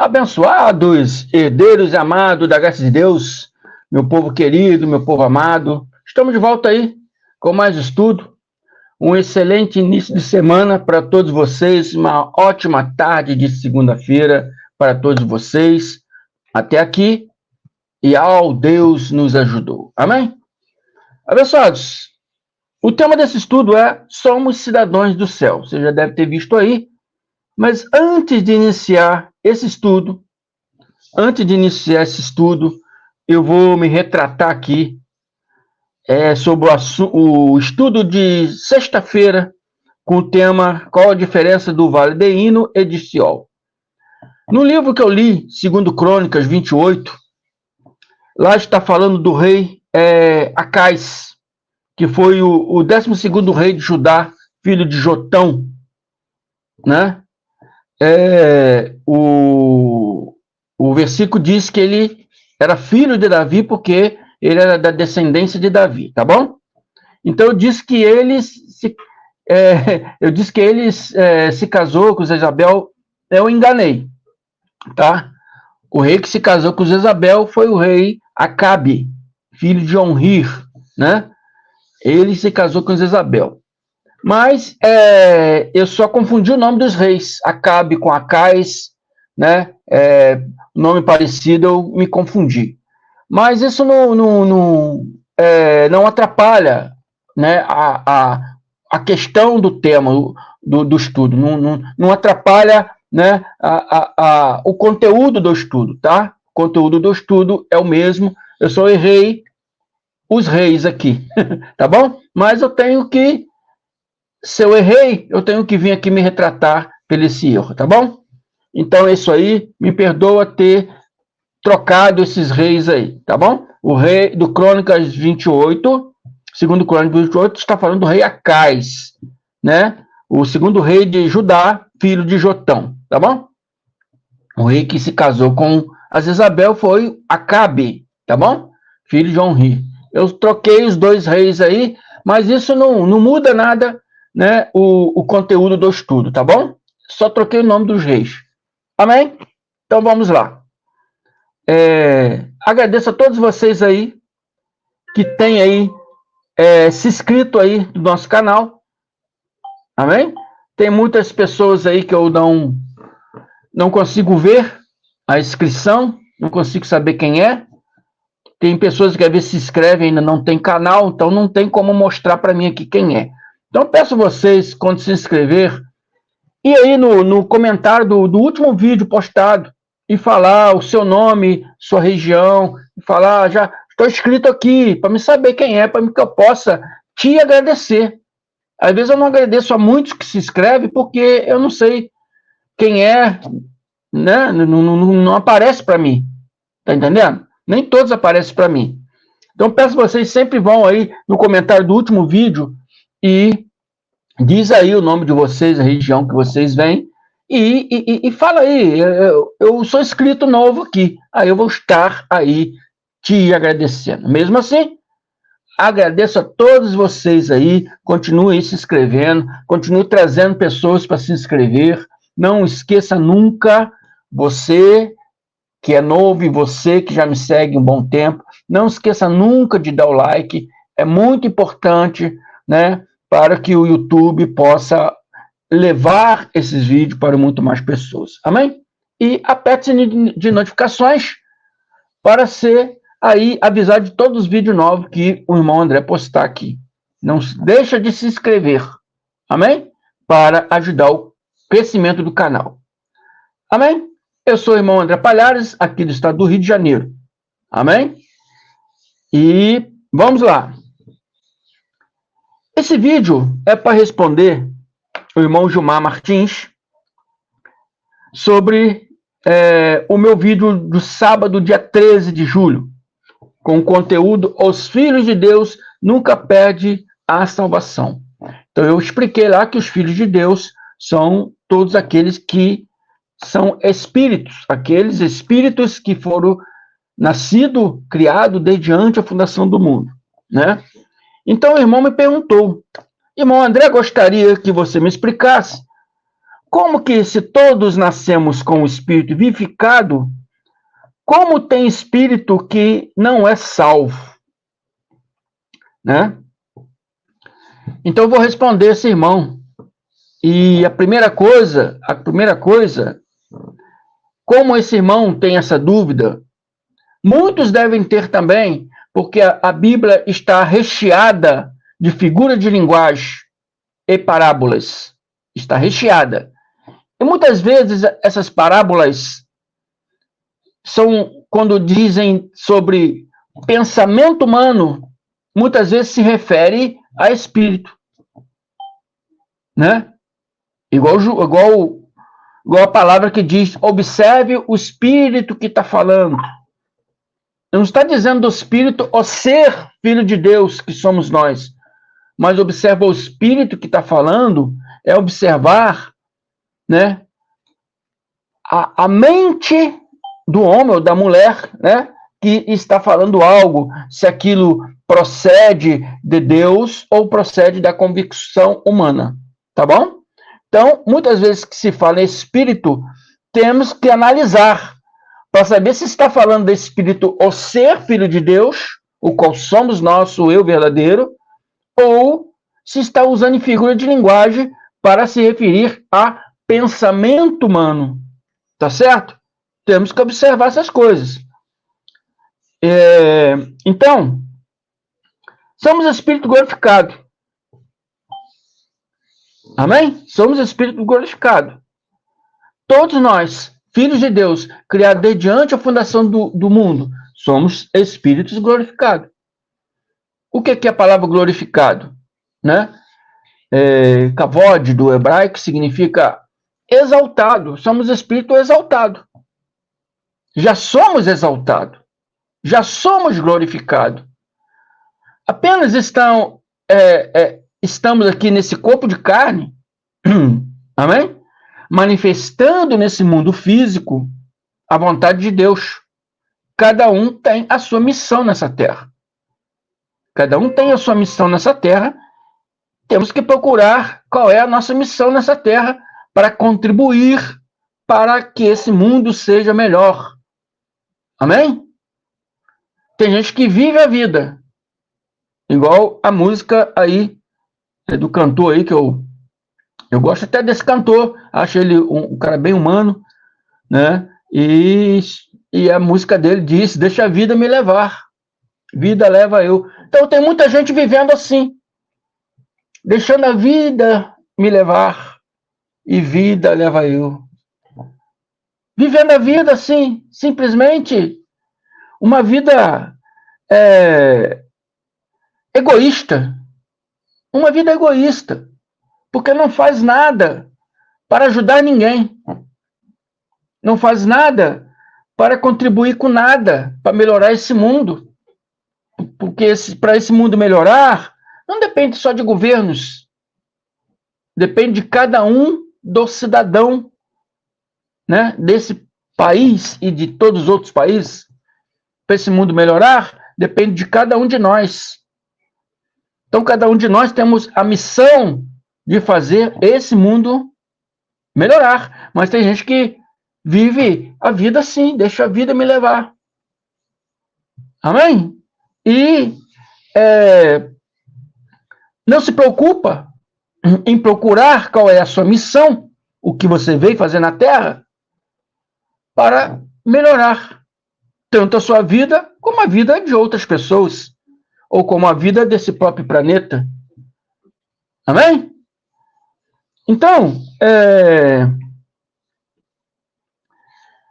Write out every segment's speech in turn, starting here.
Abençoados, herdeiros e amados da graça de Deus, meu povo querido, meu povo amado, estamos de volta aí com mais estudo. Um excelente início de semana para todos vocês, uma ótima tarde de segunda-feira para todos vocês. Até aqui, e ao Deus nos ajudou. Amém? Abençoados, o tema desse estudo é Somos Cidadãos do Céu. Você já deve ter visto aí, mas antes de iniciar esse estudo, eu vou me retratar aqui sobre o estudo de sexta-feira com o tema Qual a diferença do Vale de Hino e de Siol. No livro que eu li, 2 Crônicas 28, lá está falando do rei Acais, que foi o 12º rei de Judá, filho de Jotão, né? O versículo diz que ele era filho de Davi porque ele era da descendência de Davi, tá bom? Então eu disse que ele se casou com Jezabel. Eu enganei, tá? O rei que se casou com Jezabel foi o rei Acabe, filho de Onrir, né? Ele se casou com Jezabel. Mas eu só confundi o nome dos reis, Acabe com Acais, né? Nome parecido, eu me confundi. Mas isso não atrapalha, né, a questão do tema, do estudo, não atrapalha, né, o conteúdo do estudo, tá? O conteúdo do estudo é o mesmo, eu só errei os reis aqui, tá bom? Mas se eu errei, eu tenho que vir aqui me retratar pelo esse erro, tá bom? Então é isso aí, me perdoa ter trocado esses reis aí, tá bom? O rei do Crônicas 28, segundo Crônicas 28, está falando do rei Acais, né? O segundo rei de Judá, filho de Jotão, tá bom? O rei que se casou com Jezabel foi Acabe, tá bom? Filho de Onri. Eu troquei os dois reis aí, mas isso não muda nada, né, o conteúdo do estudo, tá bom? Só troquei o nome dos reis. Amém? Então vamos lá. Agradeço a todos vocês aí que têm aí se inscrito aí no nosso canal. Amém? Tem muitas pessoas aí que eu não consigo ver a inscrição, não consigo saber quem é. Tem pessoas que às vezes se inscrevem e ainda não tem canal, então não tem como mostrar para mim aqui quem é. Então peço vocês, quando se inscrever, ir aí no comentário do último vídeo postado e falar o seu nome, sua região, e falar, já estou inscrito aqui, para me saber quem é, para que eu possa te agradecer. Às vezes eu não agradeço a muitos que se inscrevem, porque eu não sei quem é, né? Não aparece para mim, tá entendendo? Nem todos aparecem para mim. Então peço vocês sempre vão aí no comentário do último vídeo e diz aí o nome de vocês, a região que vocês vêm, e fala aí, eu sou inscrito novo aqui, aí eu vou estar aí te agradecendo. Mesmo assim, agradeço a todos vocês aí, continue se inscrevendo, continue trazendo pessoas para se inscrever, não esqueça nunca, você que é novo e você que já me segue um bom tempo, não esqueça nunca de dar o like, é muito importante, né, para que o YouTube possa levar esses vídeos para muito mais pessoas. Amém? E aperte o sininho de notificações para ser aí avisado de todos os vídeos novos que o irmão André postar aqui. Não deixa de se inscrever. Amém? Para ajudar o crescimento do canal. Amém? Eu sou o irmão André Palhares, aqui do estado do Rio de Janeiro. Amém? E vamos lá. Esse vídeo é para responder o irmão Gilmar Martins sobre o meu vídeo do sábado, dia 13 de julho, com o conteúdo Os Filhos de Deus nunca perdem a salvação. Então eu expliquei lá que os filhos de Deus são todos aqueles que são espíritos, aqueles espíritos que foram nascidos, criados desde antes a fundação do mundo, né? Então o irmão me perguntou, irmão André, gostaria que você me explicasse como que se todos nascemos com o espírito vivificado, como tem espírito que não é salvo? Né? Então eu vou responder esse irmão. E a primeira coisa, como esse irmão tem essa dúvida, muitos devem ter também, porque a Bíblia está recheada de figura de linguagem e parábolas. Está recheada. E muitas vezes essas parábolas são, quando dizem sobre pensamento humano, muitas vezes se refere a espírito. Né? Igual a palavra que diz, observe o espírito que está falando. Não está dizendo do espírito o ser filho de Deus que somos nós, mas observa o espírito que está falando, é observar, né, a mente do homem ou da mulher, né, que está falando algo, se aquilo procede de Deus ou procede da convicção humana, tá bom? Então, muitas vezes que se fala em espírito, temos que analisar para saber se está falando do espírito o ser filho de Deus, o qual somos nós, o eu verdadeiro, ou se está usando em figura de linguagem para se referir a pensamento humano. Tá certo? Temos que observar essas coisas. Então, somos espírito glorificado. Amém? Somos espírito glorificado. Todos nós, filhos de Deus, criados desde antes da fundação do mundo, somos espíritos glorificados. O que é a palavra glorificado? Né? Kavod, do hebraico, significa exaltado. Somos espírito exaltado. Já somos exaltados. Já somos glorificados. Apenas estamos aqui nesse corpo de carne, amém? Manifestando nesse mundo físico a vontade de Deus. Cada um tem a sua missão nessa terra. Cada um tem a sua missão nessa terra. Temos que procurar qual é a nossa missão nessa terra para contribuir para que esse mundo seja melhor. Amém? Tem gente que vive a vida. Igual a música aí do cantor aí, que eu gosto até desse cantor, acho ele um cara bem humano, né? E a música dele diz, deixa a vida me levar, vida leva eu. Então tem muita gente vivendo assim, deixando a vida me levar, e vida leva eu. Vivendo a vida assim, simplesmente, uma vida egoísta, uma vida egoísta, porque não faz nada para ajudar ninguém, não faz nada para contribuir com nada, para melhorar esse mundo, porque para esse mundo melhorar, não depende só de governos, depende de cada um do cidadão, né, desse país e de todos os outros países. Para esse mundo melhorar, depende de cada um de nós. Então, cada um de nós temos a missão de fazer esse mundo melhorar. Mas tem gente que vive a vida assim, deixa a vida me levar. Amém? E não se preocupa em procurar qual é a sua missão, o que você veio fazer na Terra, para melhorar tanto a sua vida como a vida de outras pessoas, ou como a vida desse próprio planeta. Amém? Então,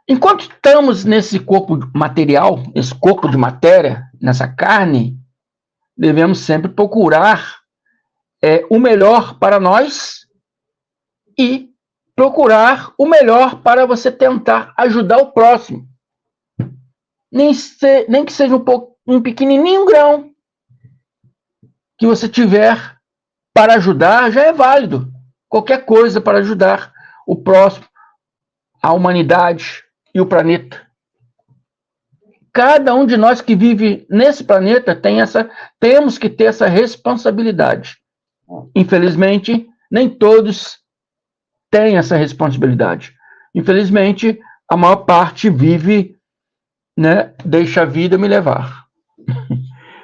enquanto estamos nesse corpo material, esse corpo de matéria, nessa carne, devemos sempre procurar o melhor para nós e procurar o melhor para você tentar ajudar o próximo. Nem que seja um pequenininho grão que você tiver para ajudar, já é válido. Qualquer coisa para ajudar o próximo, a humanidade e o planeta. Cada um de nós que vive nesse planeta temos que ter essa responsabilidade. Infelizmente, nem todos tem essa responsabilidade. Infelizmente, a maior parte vive, né, deixa a vida me levar.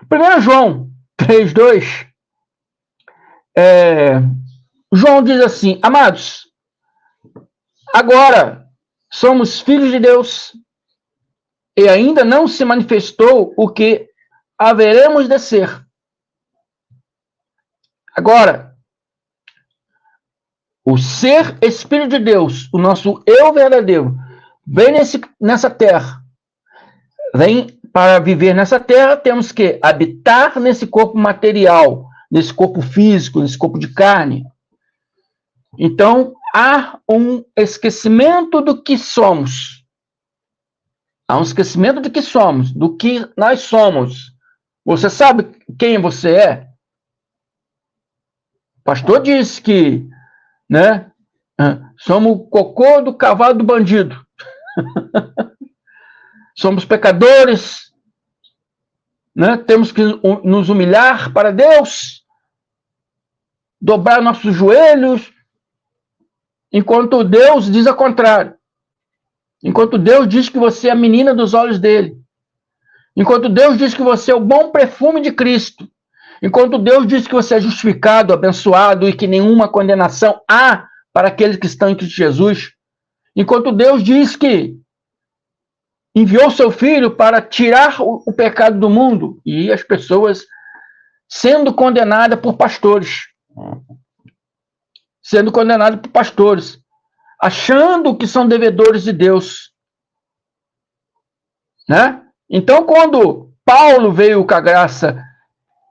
1 João 3:2, João diz assim: amados, agora somos filhos de Deus e ainda não se manifestou o que haveremos de ser. Agora, o ser Espírito de Deus, o nosso eu verdadeiro, vem nessa terra. Vem para viver nessa terra, temos que habitar nesse corpo material, nesse corpo físico, nesse corpo de carne. Então, há um esquecimento do que somos. Há um esquecimento do que somos, do que nós somos. Você sabe quem você é? O pastor disse que, né, somos o cocô do cavalo do bandido. Somos pecadores, né? Temos que nos humilhar para Deus, dobrar nossos joelhos, enquanto Deus diz ao contrário. Enquanto Deus diz que você é a menina dos olhos dele. Enquanto Deus diz que você é o bom perfume de Cristo. Enquanto Deus diz que você é justificado, abençoado e que nenhuma condenação há para aqueles que estão em Cristo Jesus. Enquanto Deus diz que enviou seu Filho para tirar o pecado do mundo e as pessoas sendo condenadas por pastores. Sendo condenadas por pastores. Achando que são devedores de Deus. Né? Então, quando Paulo veio com a graça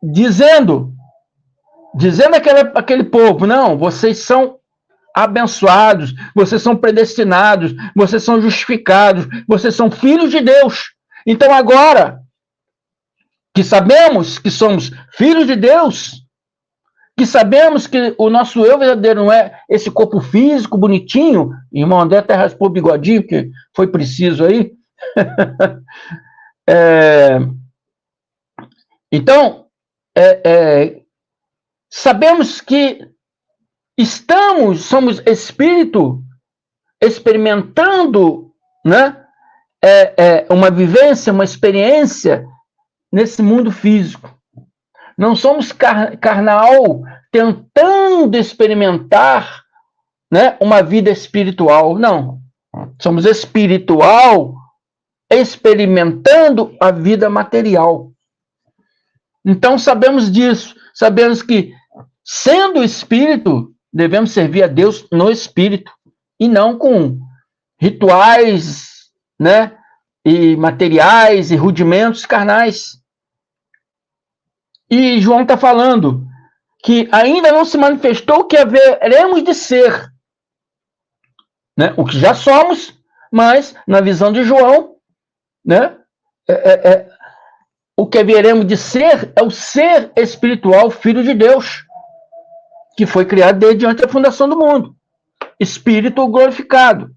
dizendo àquele povo, não, vocês são abençoados, vocês são predestinados, vocês são justificados, vocês são filhos de Deus. Então agora que sabemos que somos filhos de Deus, que sabemos que o nosso eu verdadeiro não é esse corpo físico bonitinho, irmão André até raspou o bigodinho, que foi preciso aí. Então, sabemos que somos espírito experimentando, né, uma vivência, uma experiência nesse mundo físico. Não somos carnal tentando experimentar, né, uma vida espiritual. Não. Somos espiritual experimentando a vida material. Então sabemos disso. Sabemos que, sendo espírito, devemos servir a Deus no espírito e não com rituais, né, e materiais e rudimentos carnais. E João está falando que ainda não se manifestou o que haveremos de ser, né? O que já somos, mas na visão de João, né, o que haveremos de ser é o ser espiritual, filho de Deus, que foi criado desde antes da fundação do mundo. Espírito glorificado.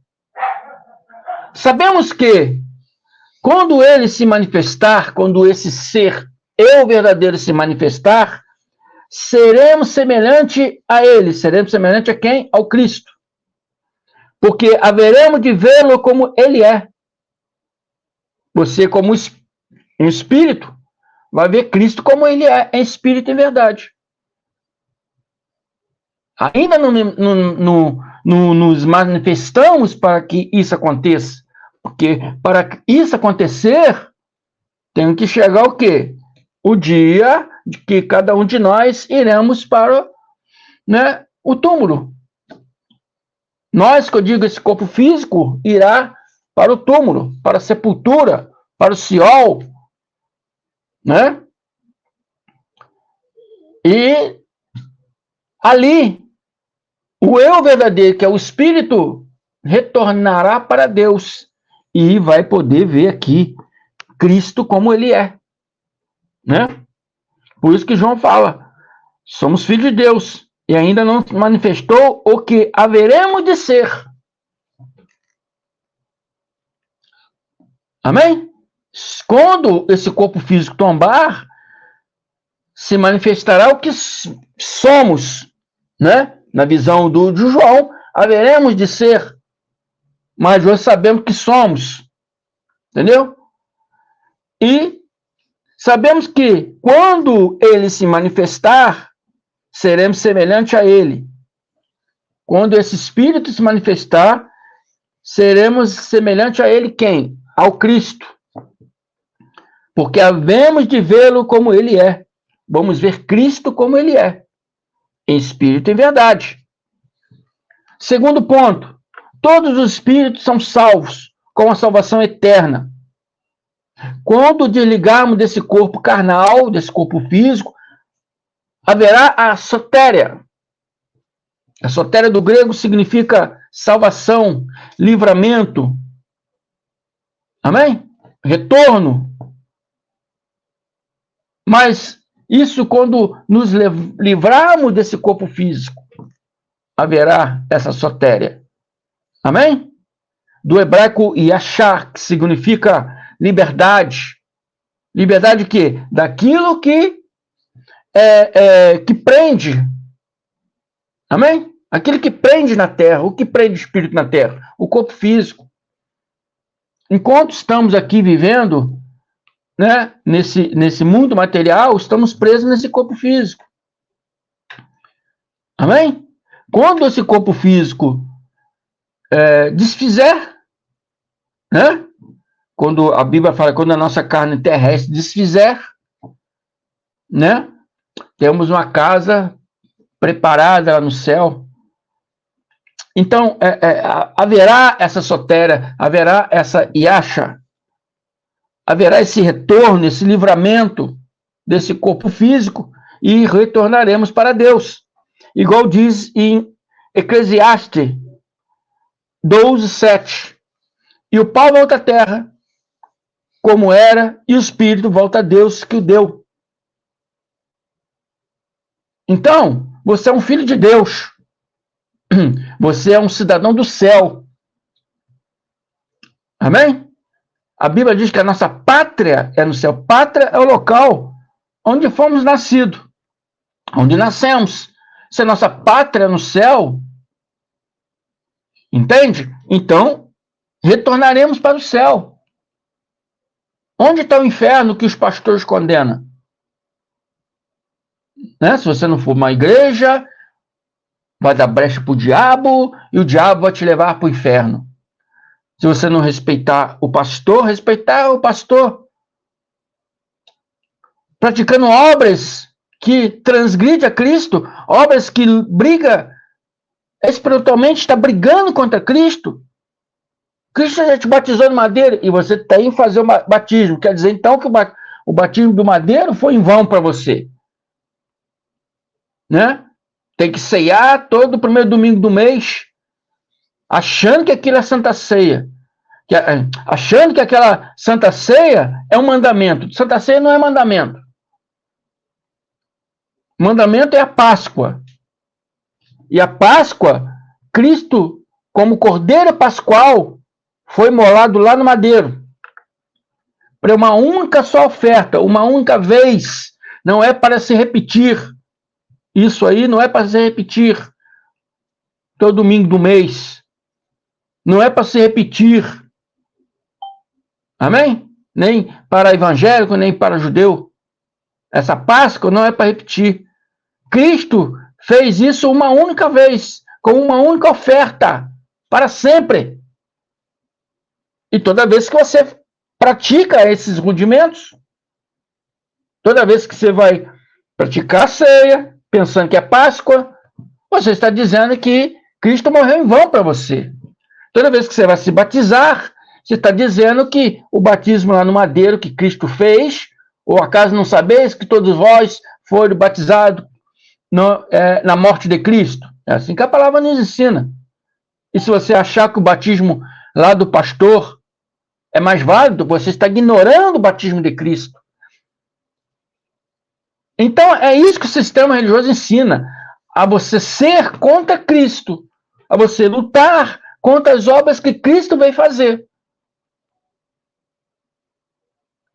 Sabemos que, quando ele se manifestar, quando esse ser, eu verdadeiro, se manifestar, seremos semelhante a ele. Seremos semelhante a quem? Ao Cristo. Porque haveremos de vê-lo como ele é. Você, como um espírito, vai ver Cristo como ele é, em espírito e verdade. Ainda não nos manifestamos para que isso aconteça. Porque para isso acontecer, tem que chegar o quê? O dia de que cada um de nós iremos para, né, o túmulo. Nós, que eu digo, esse corpo físico, irá para o túmulo, para a sepultura, para o Sheol, né? E ali, o eu verdadeiro, que é o Espírito, retornará para Deus e vai poder ver aqui Cristo como ele é, né? Por isso que João fala, somos filhos de Deus e ainda não manifestou o que haveremos de ser. Amém? Quando esse corpo físico tombar, se manifestará o que somos, né? Na visão de João, haveremos de ser, mas hoje sabemos que somos. Entendeu? E sabemos que quando ele se manifestar, seremos semelhantes a ele. Quando esse Espírito se manifestar, seremos semelhantes a ele quem? Ao Cristo. Porque havemos de vê-lo como ele é. Vamos ver Cristo como ele é. Em espírito e em verdade. Segundo ponto. Todos os espíritos são salvos com a salvação eterna. Quando desligarmos desse corpo carnal, desse corpo físico, haverá a sotéria. A sotéria do grego significa salvação, livramento. Amém? Retorno. Mas isso quando nos livrarmos desse corpo físico, haverá essa sotéria. Amém? Do hebraico yashar, que significa liberdade. Liberdade de quê? Daquilo que prende. Amém? Aquilo que prende na terra. O que prende o espírito na terra? O corpo físico. Enquanto estamos aqui vivendo, né, nesse mundo material, estamos presos nesse corpo físico. Amém? Quando esse corpo físico desfizer, né? Quando a Bíblia fala, quando a nossa carne terrestre desfizer, né? Temos uma casa preparada lá no céu. Então, haverá essa sotéria, haverá essa yasha, haverá esse retorno, esse livramento desse corpo físico e retornaremos para Deus. Igual diz em Eclesiastes 12:7. E o pau volta à terra, como era, e o espírito volta a Deus que o deu. Então, você é um filho de Deus. Você é um cidadão do céu. Amém? A Bíblia diz que a nossa pátria é no céu. Pátria é o local onde fomos nascidos, onde nascemos. Se a nossa pátria é no céu, entende? Então, retornaremos para o céu. Onde está o inferno que os pastores condenam? Né? Se você não for uma igreja, vai dar brecha para o diabo e o diabo vai te levar para o inferno. Se você não respeitar o pastor, respeitar o pastor. Praticando obras que transgride a Cristo, obras que briga, espiritualmente está brigando contra Cristo. Cristo já te batizou no madeiro e você tem que fazer o batismo. Quer dizer, então, que o batismo do madeiro foi em vão para você. Né? Tem que ceiar todo o primeiro domingo do mês, achando que aquilo é Santa Ceia. Achando que aquela Santa Ceia é um mandamento. Santa Ceia não é mandamento. Mandamento é a Páscoa. E a Páscoa, Cristo, como Cordeiro Pascual, foi molado lá no madeiro. Para uma única só oferta, uma única vez. Não é para se repetir. Isso aí não é para se repetir todo domingo do mês. Não é para se repetir. Amém? Nem para evangélico, nem para judeu. Essa Páscoa não é para repetir. Cristo fez isso uma única vez, com uma única oferta, para sempre. E toda vez que você pratica esses rudimentos, toda vez que você vai praticar a ceia, pensando que é Páscoa, você está dizendo que Cristo morreu em vão para você. Toda vez que você vai se batizar, você está dizendo que o batismo lá no madeiro que Cristo fez, ou acaso não sabeis que todos vós foram batizados na morte de Cristo? É assim que a palavra nos ensina. E se você achar que o batismo lá do pastor é mais válido, você está ignorando o batismo de Cristo. Então, é isso que o sistema religioso ensina, a você ser contra Cristo, a você lutar contra as obras que Cristo veio fazer.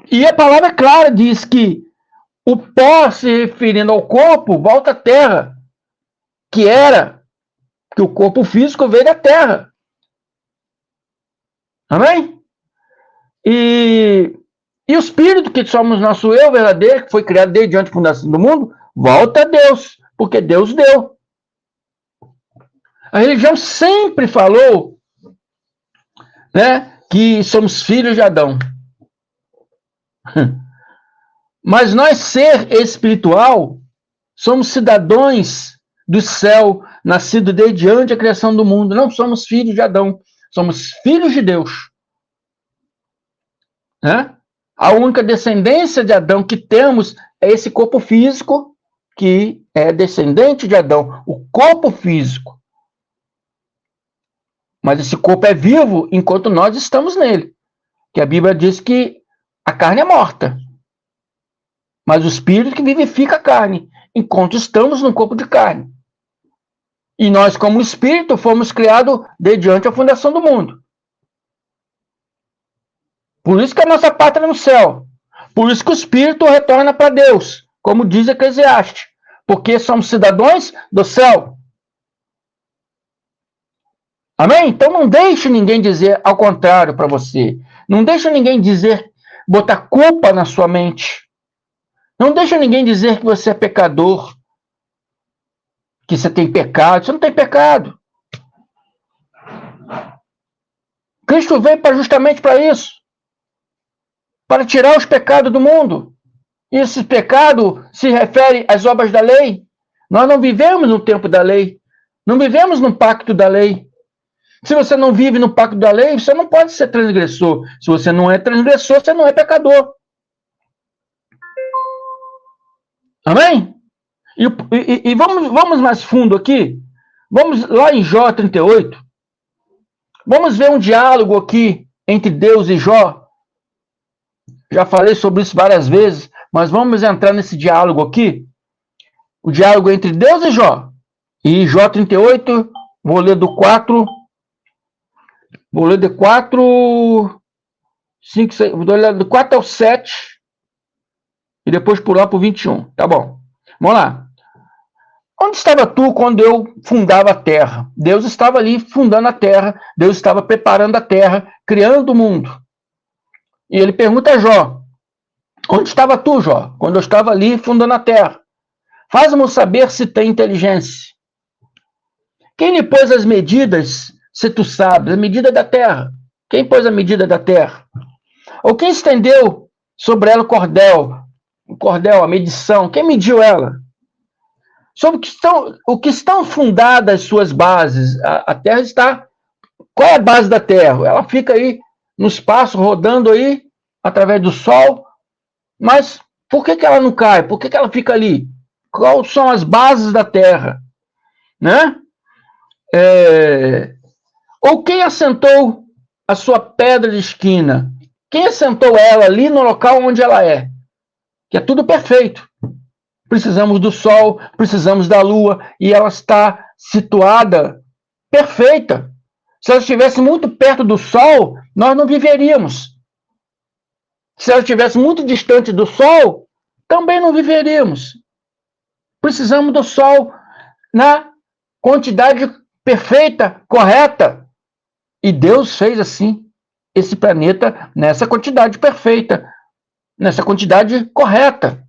E a palavra clara diz que o pó, se referindo ao corpo, volta à terra, que era Porque o corpo físico veio da terra. Amém? E o espírito, que somos nosso eu verdadeiro, que foi criado desde antes da fundação do mundo, volta a Deus, porque Deus deu. A religião sempre falou, né, que somos filhos de Adão. Mas nós, ser espiritual, somos cidadãos do céu, nascidos desde antes da criação do mundo. Não somos filhos de Adão, somos filhos de Deus. Né? A única descendência de Adão que temos é esse corpo físico, que é descendente de Adão, o corpo físico. Mas esse corpo é vivo enquanto nós estamos nele. Que a Bíblia diz que a carne é morta, mas o espírito que vivifica a carne, enquanto estamos no corpo de carne. E nós, como espírito, fomos criados desde antes da fundação do mundo. Por isso que a nossa pátria é no céu. Por isso que o espírito retorna para Deus, como diz Eclesiastes. Porque somos cidadãos do céu. Amém? Então não deixe ninguém dizer ao contrário para você. Não deixe ninguém dizer, botar culpa na sua mente. Não deixe ninguém dizer que você é pecador, que você tem pecado. Você não tem pecado. Cristo veio justamente para isso. Para tirar os pecados do mundo. E esse pecado se refere às obras da lei. Nós não vivemos no tempo da lei. Não vivemos no pacto da lei. Se você não vive no pacto da lei, você não pode ser transgressor. Se você não é transgressor, você não é pecador. Amém? E vamos mais fundo aqui. Vamos lá em Jó 38. Vamos ver um diálogo aqui entre Deus e Jó. Já falei sobre isso várias vezes, mas vamos entrar nesse diálogo aqui. O diálogo entre Deus e Jó. E Jó 38, vou ler do 4. Vou ler do 4. 5, 6, vou ler do 4 ao 7. E depois pular para o 21. Tá bom. Vamos lá. Onde estava tu quando eu fundava a terra? Deus estava ali fundando a terra. Deus estava preparando a terra, criando o mundo. E ele pergunta a Jó: onde estava tu, Jó, quando eu estava ali fundando a terra? Faz-me saber se tem inteligência. Quem lhe pôs as medidas, se tu sabes, a medida da terra? Quem pôs a medida da terra? Ou quem estendeu sobre ela o cordel, a medição? Quem mediu ela? Sobre o que estão fundadas as suas bases? A terra está... Qual é a base da terra? Ela fica aí no espaço, rodando aí, através do sol. Mas por que ela não cai? Por que ela fica ali? Quais são as bases da terra? Né? Ou quem assentou a sua pedra de esquina? Quem assentou ela ali no local onde ela é? Que é tudo perfeito. Precisamos do sol, precisamos da lua, e ela está situada perfeita. Se ela estivesse muito perto do sol, nós não viveríamos. Se ela estivesse muito distante do sol, também não viveríamos. Precisamos do sol na quantidade perfeita, correta. E Deus fez assim, esse planeta nessa quantidade perfeita, nessa quantidade correta.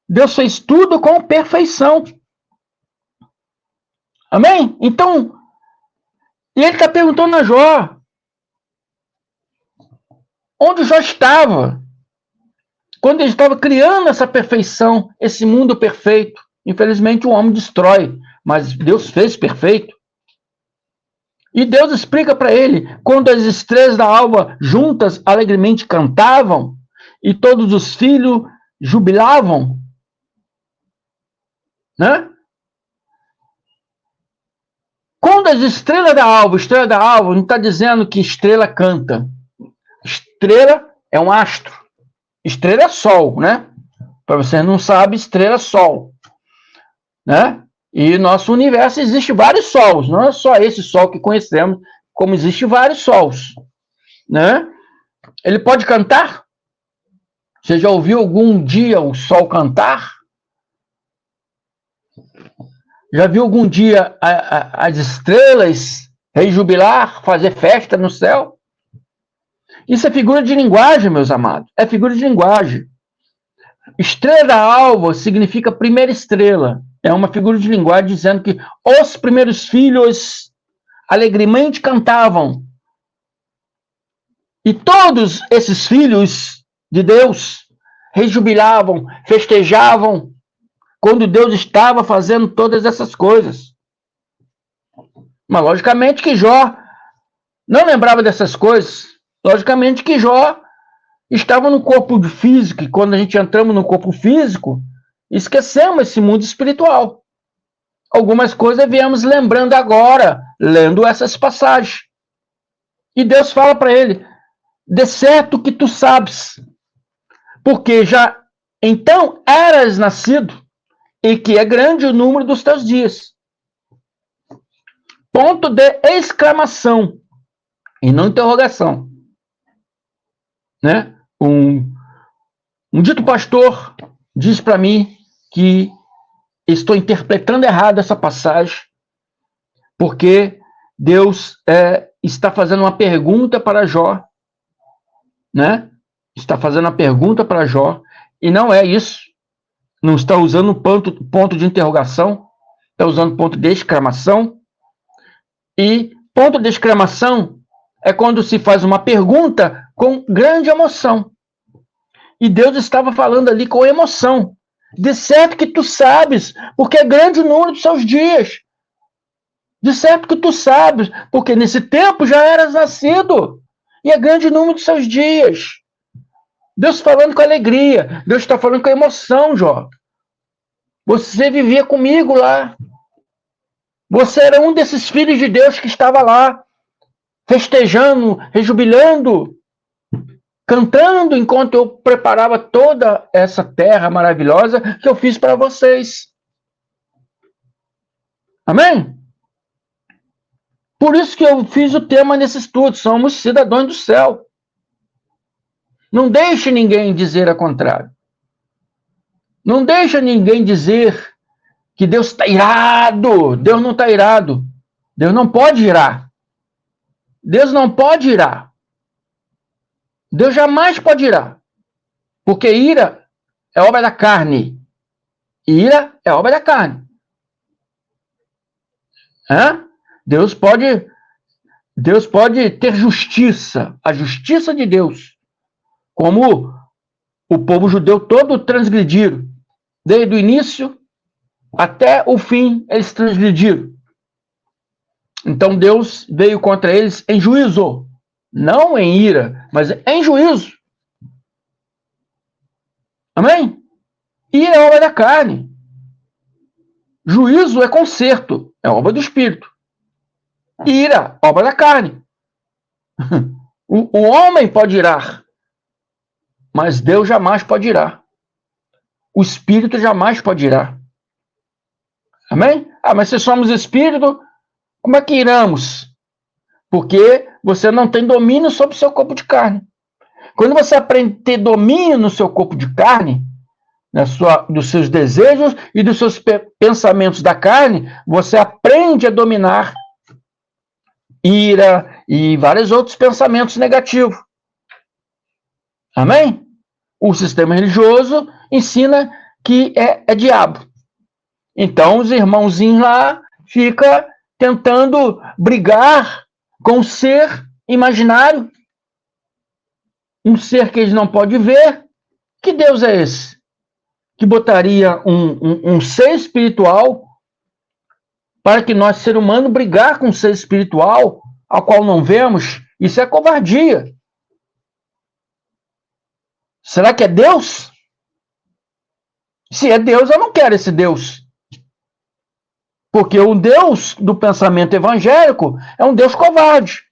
Deus fez tudo com perfeição. Amém? Então, e ele está perguntando a Jó, onde Jó estava quando ele estava criando essa perfeição, esse mundo perfeito. Infelizmente o homem destrói, mas Deus fez perfeito. E Deus explica para ele, quando as estrelas da alva juntas alegremente cantavam, e todos os filhos jubilavam, né? Quando as estrelas da alva, não está dizendo que estrela canta. Estrela é um astro. Estrela é sol, né? Para você não sabe, estrela é sol, né? E nosso universo existe vários sols, não é só esse sol que conhecemos, como existe vários sols, né? Ele pode cantar? Você já ouviu algum dia o sol cantar? Já viu algum dia as estrelas rejubilar, fazer festa no céu? Isso é figura de linguagem, meus amados. É figura de linguagem. Estrela-alva significa primeira estrela. É uma figura de linguagem dizendo que os primeiros filhos alegremente cantavam. E todos esses filhos de Deus rejubilavam, festejavam, quando Deus estava fazendo todas essas coisas. Mas, logicamente, que Jó não lembrava dessas coisas. Logicamente que Jó estava no corpo físico, e quando a gente entramos no corpo físico, esquecemos esse mundo espiritual. Algumas coisas viemos lembrando agora, lendo essas passagens. E Deus fala para ele, de certo que tu sabes, porque já então eras nascido, e que é grande o número dos teus dias. Ponto de exclamação, e não interrogação. Né? Um dito pastor diz para mim que estou interpretando errado essa passagem, porque Deus está fazendo uma pergunta para Jó, né? Está fazendo uma pergunta para Jó, e não é isso. Não está usando ponto de interrogação, está usando ponto de exclamação. E ponto de exclamação é quando se faz uma pergunta com grande emoção. E Deus estava falando ali com emoção. De certo que tu sabes, porque é grande o número dos seus dias. De certo que tu sabes, porque nesse tempo já eras nascido. E é grande o número dos seus dias. Deus falando com alegria. Deus está falando com emoção, Jó. Você vivia comigo lá. Você era um desses filhos de Deus que estava lá, festejando, rejubilando, cantando enquanto eu preparava toda essa terra maravilhosa que eu fiz para vocês. Amém? Por isso que eu fiz o tema nesse estudo, somos cidadãos do céu. Não deixe ninguém dizer a contrário. Não deixe ninguém dizer que Deus está irado. Deus não está irado. Deus não pode irar. Deus não pode irar. Deus jamais pode irar. Porque ira é obra da carne. Ira é obra da carne. Deus pode ter justiça. A justiça de Deus. Como o povo judeu todo transgrediram. Desde o início até o fim, eles transgrediram. Então Deus veio contra eles em juízo. Não em ira, mas em juízo. Amém? Ira é obra da carne. Juízo é conserto, é obra do Espírito. Ira, obra da carne. O homem pode irar, mas Deus jamais pode irar. O Espírito jamais pode irar. Amém? Mas se somos Espírito, como é que iramos? Porque você não tem domínio sobre o seu corpo de carne. Quando você aprende a ter domínio no seu corpo de carne, dos seus desejos e dos seus pensamentos da carne, você aprende a dominar ira e vários outros pensamentos negativos. Amém? O sistema religioso ensina que é diabo. Então, os irmãozinhos lá ficam tentando brigar com o ser imaginário, um ser que eles não podem ver. Que Deus é esse? Que botaria um ser espiritual para que nós, ser humano, brigar com um ser espiritual ao qual não vemos? Isso é covardia. Será que é Deus? Se é Deus, eu não quero esse Deus. Porque o Deus do pensamento evangélico é um Deus covarde.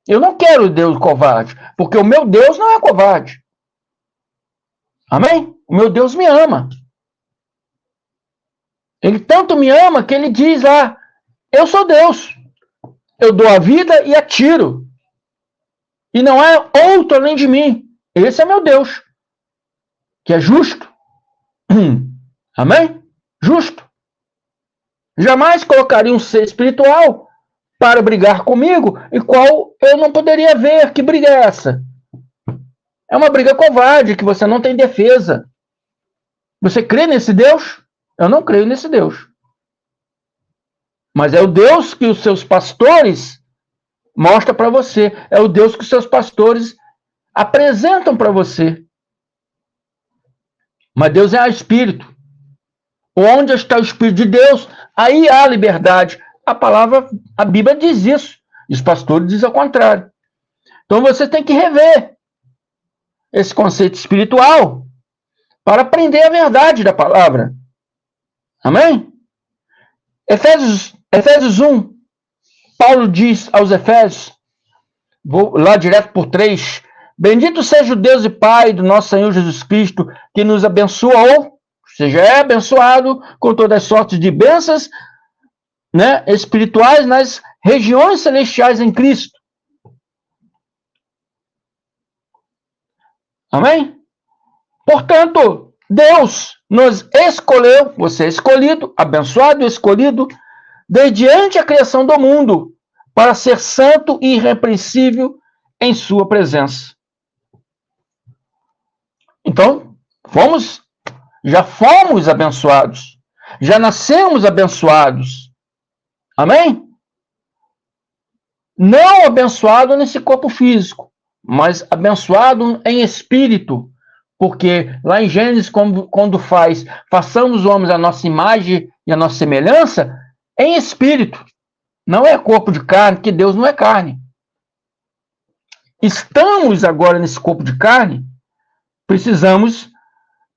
Eu não quero o Deus covarde, porque o meu Deus não é covarde. Amém? O meu Deus me ama. Ele tanto me ama que ele diz lá, eu sou Deus. Eu dou a vida e atiro. E não é outro além de mim. Esse é meu Deus, que é justo. Amém? Justo. Jamais colocaria um ser espiritual para brigar comigo, e qual eu não poderia ver. Que briga é essa? É uma briga covarde, que você não tem defesa. Você crê nesse Deus? Eu não creio nesse Deus. Mas é o Deus que os seus pastores mostram para você. É o Deus que os seus pastores apresentam para você. Mas Deus é espírito. Onde está o Espírito de Deus, aí há liberdade. A Bíblia diz isso. E os pastores dizem ao contrário. Então você tem que rever esse conceito espiritual para aprender a verdade da palavra. Amém? Efésios 1, Paulo diz aos Efésios, vou lá direto por 3, bendito seja o Deus e Pai do nosso Senhor Jesus Cristo, que nos abençoou, seja, é abençoado com todas as sortes de bênçãos, né, espirituais nas regiões celestiais em Cristo. Amém? Portanto, Deus nos escolheu, você é escolhido, abençoado e escolhido, desde antes a criação do mundo, para ser santo e irrepreensível em sua presença. Então, já fomos abençoados, já nascemos abençoados. Amém? Não abençoado nesse corpo físico, mas abençoado em espírito. Porque lá em Gênesis, quando façamos os homens a nossa imagem e a nossa semelhança, em espírito. Não é corpo de carne, que Deus não é carne. Estamos agora nesse corpo de carne, precisamos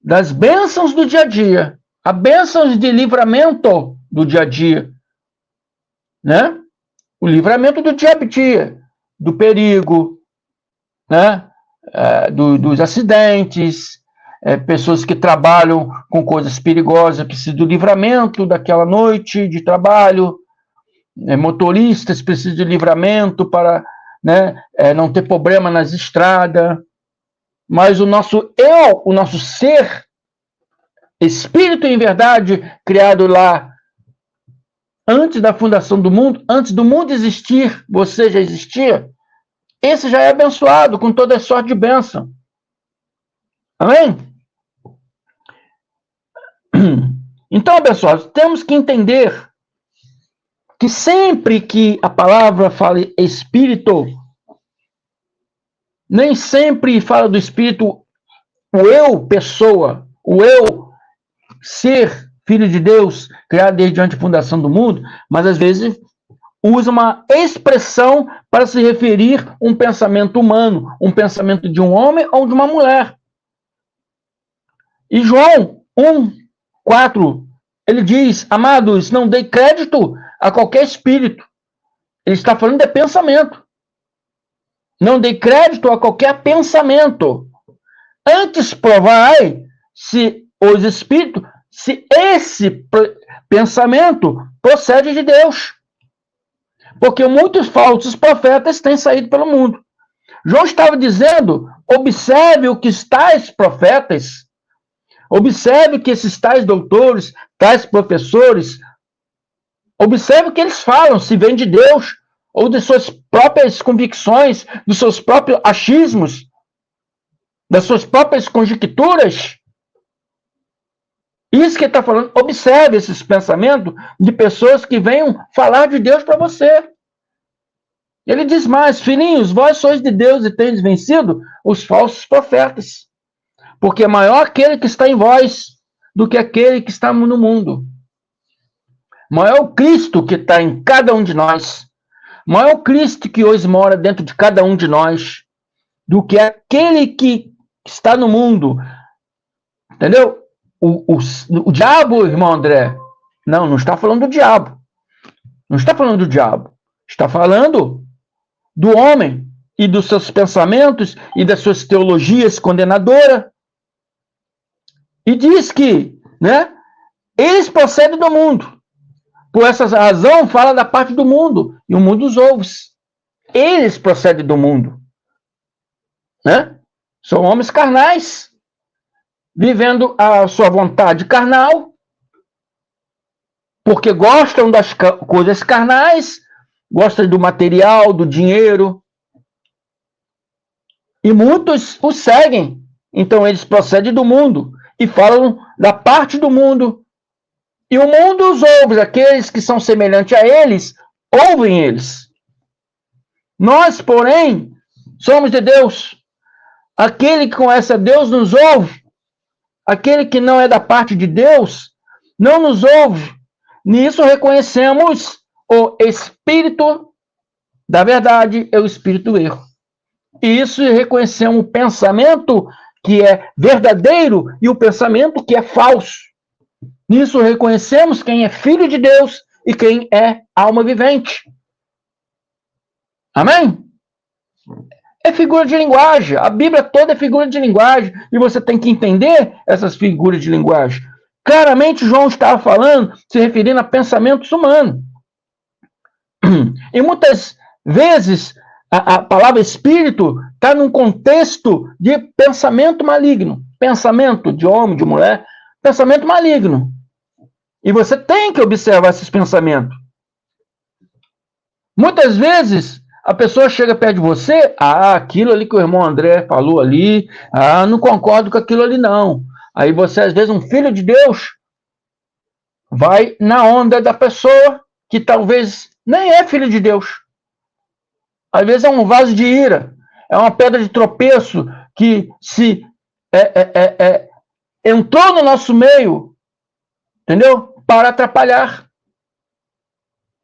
das bênçãos do dia a dia, as bênçãos de livramento do dia a dia, né? O livramento do dia a dia, do perigo, né? Dos acidentes, pessoas que trabalham com coisas perigosas, precisam do livramento daquela noite de trabalho, motoristas precisam de livramento para, né, não ter problema nas estradas, mas o nosso eu, o nosso ser, espírito em verdade, criado lá antes da fundação do mundo, antes do mundo existir, você já existia, esse já é abençoado com toda sorte de bênção. Amém? Então, abençoados, temos que entender que sempre que a palavra fala espírito, nem sempre fala do espírito, o eu, pessoa, o eu, ser, filho de Deus, criado desde antes da fundação do mundo, mas às vezes usa uma expressão para se referir a um pensamento humano, um pensamento de um homem ou de uma mulher. E João 1:4, ele diz, amados, não dei crédito a qualquer espírito. Ele está falando de pensamento. Não dei crédito a qualquer pensamento. Antes provai se os espíritos, se esse pensamento procede de Deus. Porque muitos falsos profetas têm saído pelo mundo. João estava dizendo, observe o que tais profetas, observe que esses tais doutores, tais professores, observe o que eles falam, se vem de Deus, ou de suas próprias convicções, dos seus próprios achismos, das suas próprias conjecturas. Isso que ele está falando, observe esses pensamentos de pessoas que venham falar de Deus para você. Ele diz mais, filhinhos, vós sois de Deus e tendes vencido os falsos profetas, porque é maior aquele que está em vós do que aquele que está no mundo. Maior o Cristo que está em cada um de nós, maior o Cristo que hoje mora dentro de cada um de nós, do que aquele que está no mundo. Entendeu? O diabo, irmão André, não está falando do diabo. Não está falando do diabo. Está falando do homem e dos seus pensamentos e das suas teologias condenadoras. E diz que, né, eles procedem do mundo. Por essa razão, fala da parte do mundo. E o mundo os ouve. Eles procedem do mundo. Né? São homens carnais, vivendo a sua vontade carnal, porque gostam das coisas carnais, gostam do material, do dinheiro, e muitos o seguem. Então eles procedem do mundo e falam da parte do mundo. E o mundo os ouve, aqueles que são semelhantes a eles, ouvem eles. Nós, porém, somos de Deus. Aquele que conhece a Deus nos ouve. Aquele que não é da parte de Deus não nos ouve. Nisso reconhecemos o espírito da verdade e o espírito do erro. E isso reconhecemos o pensamento que é verdadeiro e o pensamento que é falso. Nisso reconhecemos quem é filho de Deus e quem é alma vivente. Amém? É figura de linguagem. A Bíblia toda é figura de linguagem. E você tem que entender essas figuras de linguagem. Claramente, João estava falando, se referindo a pensamentos humanos. E muitas vezes, a palavra espírito está num contexto de pensamento maligno. Pensamento de homem, de mulher. Pensamento maligno. E você tem que observar esses pensamentos. Muitas vezes, a pessoa chega perto de você, aquilo ali que o irmão André falou ali, não concordo com aquilo ali não. Aí você, às vezes, um filho de Deus, vai na onda da pessoa que talvez nem é filho de Deus. Às vezes é um vaso de ira, é uma pedra de tropeço que se entrou no nosso meio, entendeu? Para atrapalhar.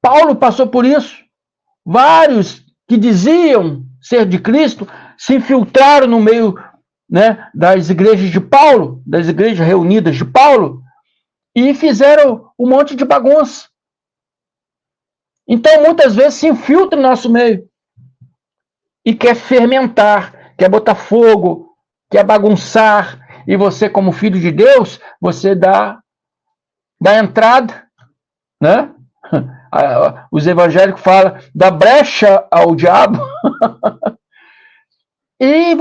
Paulo passou por isso. Vários que diziam ser de Cristo se infiltraram no meio, né, das igrejas de Paulo, das igrejas reunidas de Paulo, e fizeram um monte de bagunça. Então, muitas vezes, se infiltra no nosso meio e quer fermentar, quer botar fogo, quer bagunçar, e você, como filho de Deus, você dá entrada, né? Os evangélicos falam da brecha ao diabo. E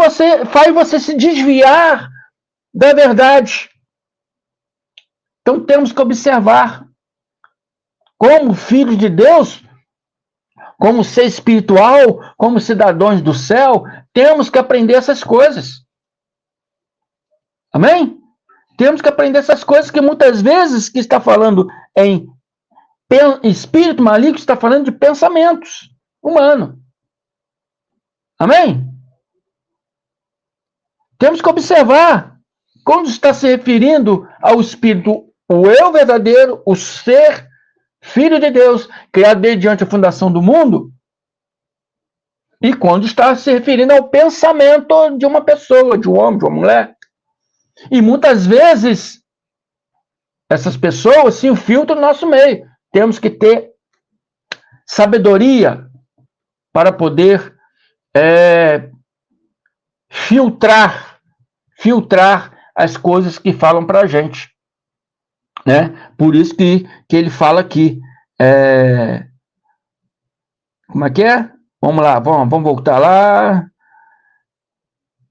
faz você se desviar da verdade. Então temos que observar, como filhos de Deus, como ser espiritual, como cidadãos do céu, temos que aprender essas coisas. Amém? Temos que aprender essas coisas que muitas vezes que está falando em espírito maligno, está falando de pensamentos humanos. Amém? Temos que observar quando está se referindo ao espírito, o eu verdadeiro, o ser, filho de Deus, criado desde a fundação do mundo, e quando está se referindo ao pensamento de uma pessoa, de um homem, de uma mulher. E muitas vezes, essas pessoas se infiltram no nosso meio. Temos que ter sabedoria para poder filtrar as coisas que falam para a gente. Né? Por isso que ele fala aqui. Como é que é? Vamos lá, vamos voltar lá.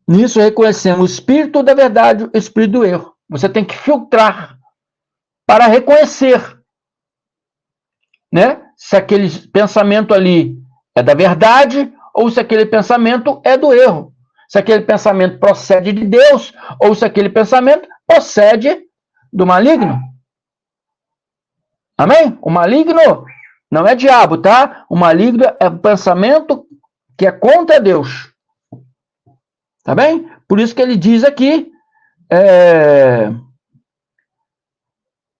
Nisso reconhecemos o espírito da verdade, o espírito do erro. Você tem que filtrar para reconhecer, né? Se aquele pensamento ali é da verdade ou se aquele pensamento é do erro. Se aquele pensamento procede de Deus ou se aquele pensamento procede do maligno. Amém? O maligno não é diabo, tá? O maligno é o pensamento que é contra Deus. Tá bem? Por isso que ele diz aqui,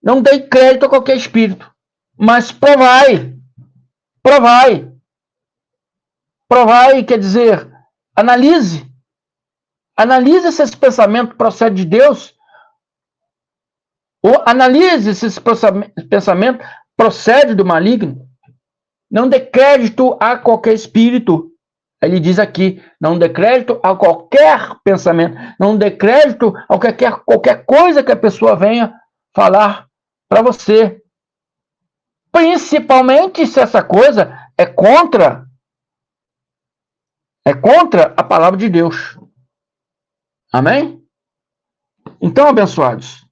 não dê crédito a qualquer espírito, mas provai, quer dizer, analise se esse pensamento procede de Deus, ou analise se esse pensamento procede do maligno. Não dê crédito a qualquer espírito. Ele diz aqui, não dê crédito a qualquer pensamento, não dê crédito a qualquer coisa que a pessoa venha falar para você. Principalmente se essa coisa é contra a palavra de Deus. Amém? Então, abençoados,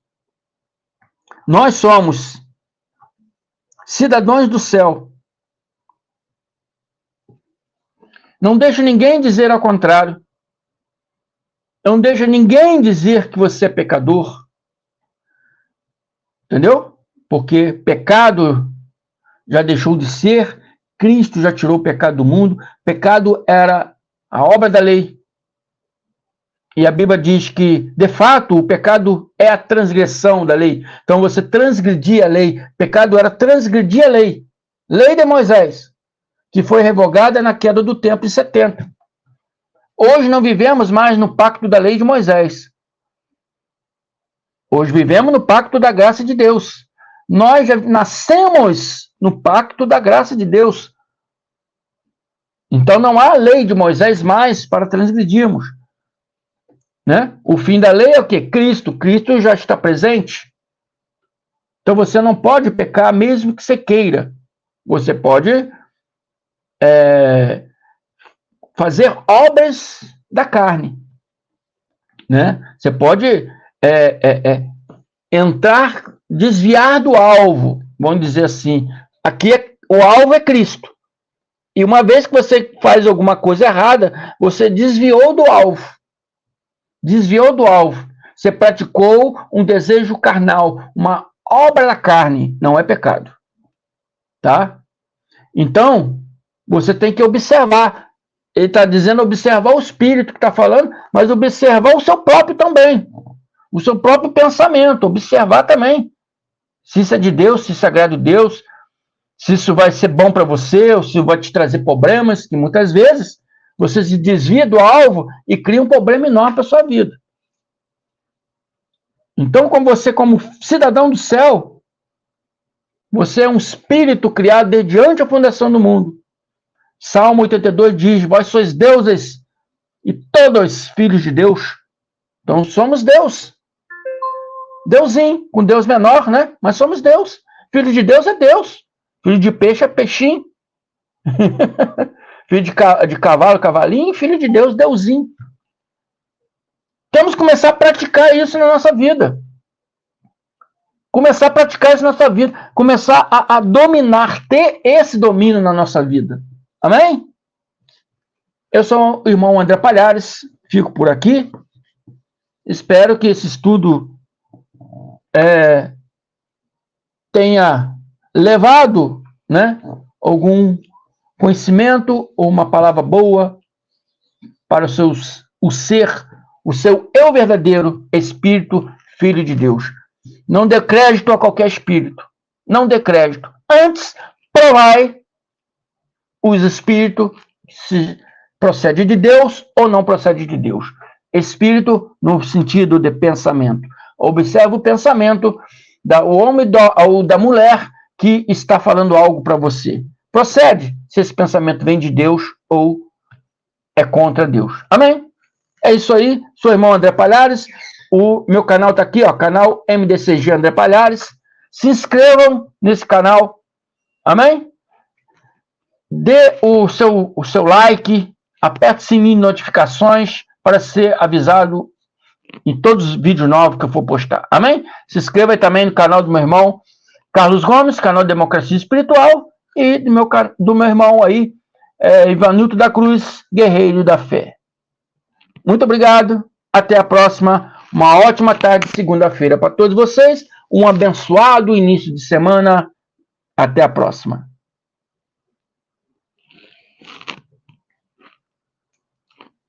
nós somos cidadãos do céu. Não deixe ninguém dizer ao contrário. Não deixe ninguém dizer que você é pecador. Entendeu? Porque pecado já deixou de ser, Cristo já tirou o pecado do mundo. Pecado era a obra da lei. E a Bíblia diz que, de fato, o pecado é a transgressão da lei. Então você transgredia a lei. Pecado era transgredir a lei. Lei de Moisés, que foi revogada na queda do templo em 70. Hoje não vivemos mais no pacto da lei de Moisés. Hoje vivemos no pacto da graça de Deus. Nós já nascemos no pacto da graça de Deus. Então não há lei de Moisés mais para transgredirmos. Né? O fim da lei é o quê? Cristo. Cristo já está presente. Então você não pode pecar mesmo que você queira. Você pode fazer obras da carne. Né? Você pode entrar, desviar do alvo, vamos dizer assim. Aqui o alvo é Cristo. E uma vez que você faz alguma coisa errada, você desviou do alvo. Desviou do alvo. Você praticou um desejo carnal, uma obra da carne, não é pecado. Tá? Então, você tem que observar. Ele está dizendo observar o espírito que está falando, mas observar o seu próprio também. O seu próprio pensamento, observar também. Se isso é de Deus, se isso agrada a Deus, se isso vai ser bom para você, ou se vai te trazer problemas, que muitas vezes você se desvia do alvo e cria um problema enorme para a sua vida. Então, como cidadão do céu, você é um espírito criado desde antes da fundação do mundo. Salmo 82 diz, vós sois deuses e todos filhos de Deus. Então, somos Deus. Deusinho, com Deus menor, né? Mas somos Deus. Filho de Deus é Deus. Filho de peixe é peixinho. Filho de cavalo, cavalinho. Filho de Deus, Deusinho. Temos que começar a praticar isso na nossa vida. Começar a praticar isso na nossa vida. Começar a dominar, ter esse domínio na nossa vida. Amém? Eu sou o irmão André Palhares. Fico por aqui. Espero que esse estudo tenha levado, né, algum conhecimento ou uma palavra boa para o seu eu verdadeiro, Espírito, Filho de Deus. Não dê crédito a qualquer espírito. Não dê crédito. Antes, provai os espíritos se procede de Deus ou não procede de Deus. Espírito no sentido de pensamento. Observe o pensamento do homem ou da mulher que está falando algo para você. Procede se esse pensamento vem de Deus ou é contra Deus. Amém? É isso aí. Sou o irmão André Palhares. O meu canal está aqui, ó, canal MDCG André Palhares. Se inscrevam nesse canal. Amém? Dê o seu like, aperte o sininho de notificações para ser avisado em todos os vídeos novos que eu for postar. Amém? Se inscreva aí também no canal do meu irmão Carlos Gomes, canal Democracia Espiritual, e do meu irmão aí, Ivanilton da Cruz, Guerreiro da Fé. Muito obrigado. Até a próxima. Uma ótima tarde, segunda-feira para todos vocês. Um abençoado início de semana. Até a próxima.